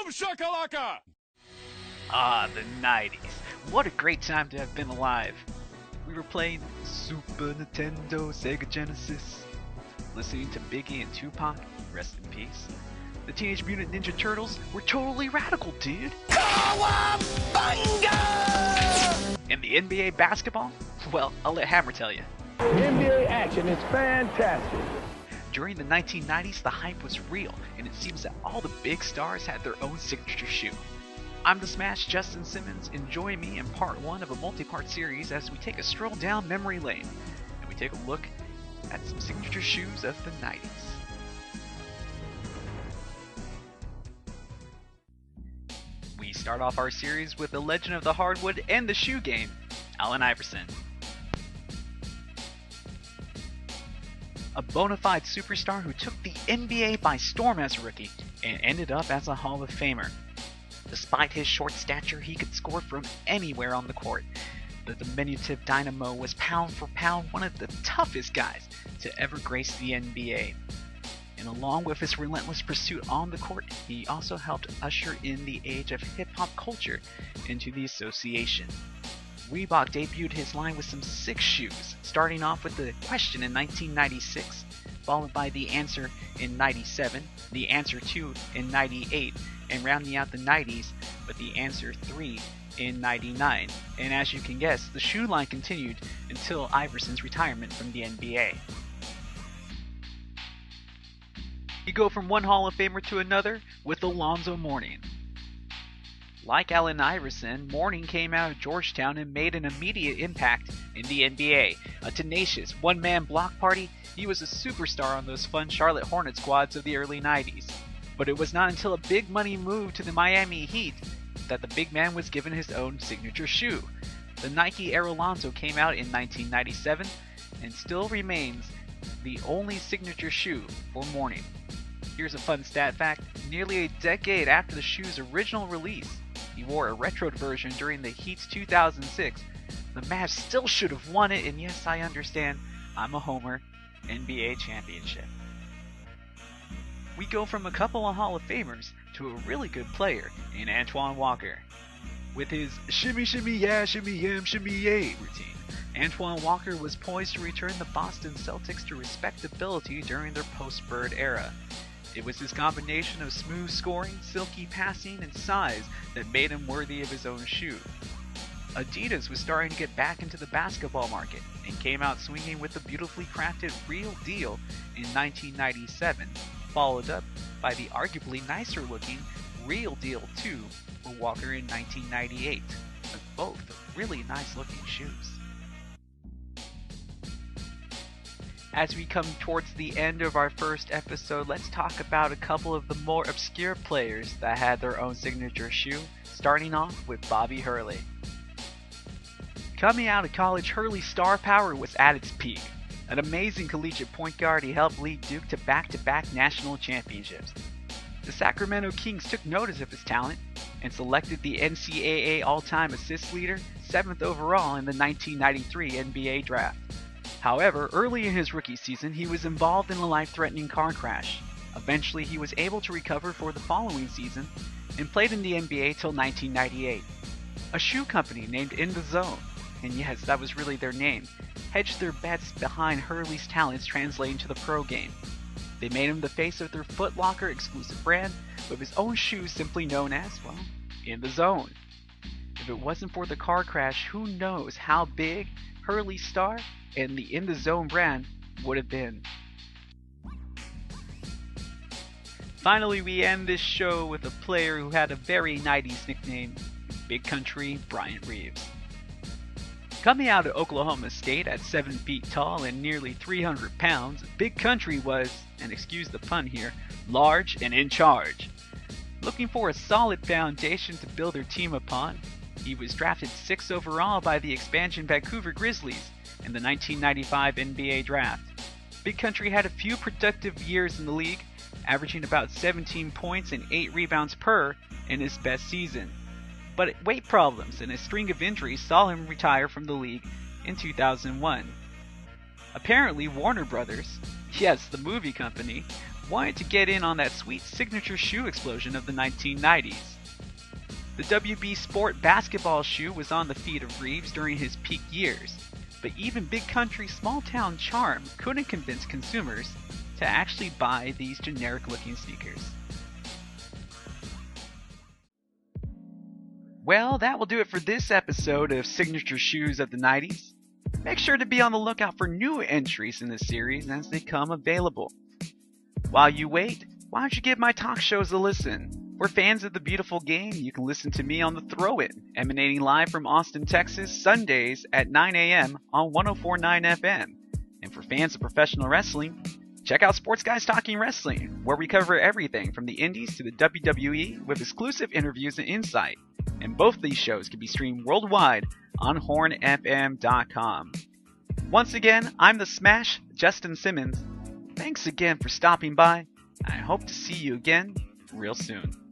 Boom shakalaka! Ah, the 90s. What a great time to have been alive. We were playing Super Nintendo, Sega Genesis, listening to Biggie and Tupac, rest in peace. The Teenage Mutant Ninja Turtles were totally radical, dude. Cowabunga! And the NBA basketball? Well, I'll let Hammer tell you. The NBA action is fantastic. During the 1990s, the hype was real, and it seems that all the big stars had their own signature shoe. I'm the Smash Justin Simmons, and join me in part 1 of a multi-part series as we take a stroll down memory lane, and we take a look at some signature shoes of the 90s. We start off our series with the legend of the hardwood and the shoe game, Allen Iverson. A bona fide superstar who took the NBA by storm as a rookie and ended up as a Hall of Famer. Despite his short stature, he could score from anywhere on the court. The diminutive dynamo was pound for pound one of the toughest guys to ever grace the NBA. And along with his relentless pursuit on the court, he also helped usher in the age of hip-hop culture into the association. Reebok debuted his line with some sick shoes, starting off with the Question in 1996, followed by the Answer in 97, the Answer 2 in 98, and rounding out the 90s with the Answer 3 in 99. And as you can guess, the shoe line continued until Iverson's retirement from the NBA. You go from one Hall of Famer to another with Alonzo Mourning. Like Allen Iverson, Mourning came out of Georgetown and made an immediate impact in the NBA. A tenacious, one-man block party, he was a superstar on those fun Charlotte Hornet squads of the early 90s. But it was not until a big money move to the Miami Heat that the big man was given his own signature shoe. The Nike Air Alonzo came out in 1997 and still remains the only signature shoe for Mourning. Here's a fun stat fact: nearly a decade after the shoe's original release, he wore a retroed version during the Heat's 2006. The Mavs still should have won it, and yes, I understand, I'm a homer, NBA championship. We go from a couple of Hall of Famers to a really good player in Antoine Walker. With his shimmy shimmy yeah, shimmy yam, shimmy yay routine, Antoine Walker was poised to return the Boston Celtics to respectability during their post-Bird era. It was his combination of smooth scoring, silky passing, and size that made him worthy of his own shoe. Adidas was starting to get back into the basketball market and came out swinging with the beautifully crafted Real Deal in 1997, followed up by the arguably nicer looking Real Deal 2 for Walker in 1998. Both really nice looking shoes. As we come towards the end of our first episode, let's talk about a couple of the more obscure players that had their own signature shoe, starting off with Bobby Hurley. Coming out of college, Hurley's star power was at its peak. An amazing collegiate point guard, he helped lead Duke to back-to-back national championships. The Sacramento Kings took notice of his talent and selected the NCAA all-time assist leader 7th overall in the 1993 NBA draft. However, early in his rookie season, he was involved in a life-threatening car crash. Eventually, he was able to recover for the following season and played in the NBA till 1998. A shoe company named In The Zone, and yes, that was really their name, hedged their bets behind Hurley's talents translating to the pro game. They made him the face of their Foot Locker exclusive brand, with his own shoes simply known as, well, In The Zone. If it wasn't for the car crash, who knows how big Hurley's star and the In The Zone brand would have been. Finally, we end this show with a player who had a very 90s nickname, Big Country Bryant Reeves. Coming out of Oklahoma State at 7 feet tall and nearly 300 pounds, Big Country was, and excuse the pun here, large and in charge. Looking for a solid foundation to build their team upon, he was drafted 6th overall by the expansion Vancouver Grizzlies in the 1995 NBA draft. Big Country had a few productive years in the league, averaging about 17 points and 8 rebounds per in his best season. But weight problems and a string of injuries saw him retire from the league in 2001. Apparently Warner Brothers, yes, the movie company, wanted to get in on that sweet signature shoe explosion of the 1990s. The WB Sport basketball shoe was on the feet of Reeves during his peak years, but even big country small town charm couldn't convince consumers to actually buy these generic looking sneakers. Well, that will do it for this episode of Signature Shoes of the 90s. Make sure to be on the lookout for new entries in this series as they come available. While you wait, why don't you give my talk shows a listen? For fans of the beautiful game, you can listen to me on The Throw-In, emanating live from Austin, Texas, Sundays at 9 a.m. on 104.9 FM. And for fans of professional wrestling, check out Sports Guys Talking Wrestling, where we cover everything from the indies to the WWE with exclusive interviews and insight. And both these shows can be streamed worldwide on hornfm.com. Once again, I'm the Smash, Justin Simmons. Thanks again for stopping by. I hope to see you again real soon.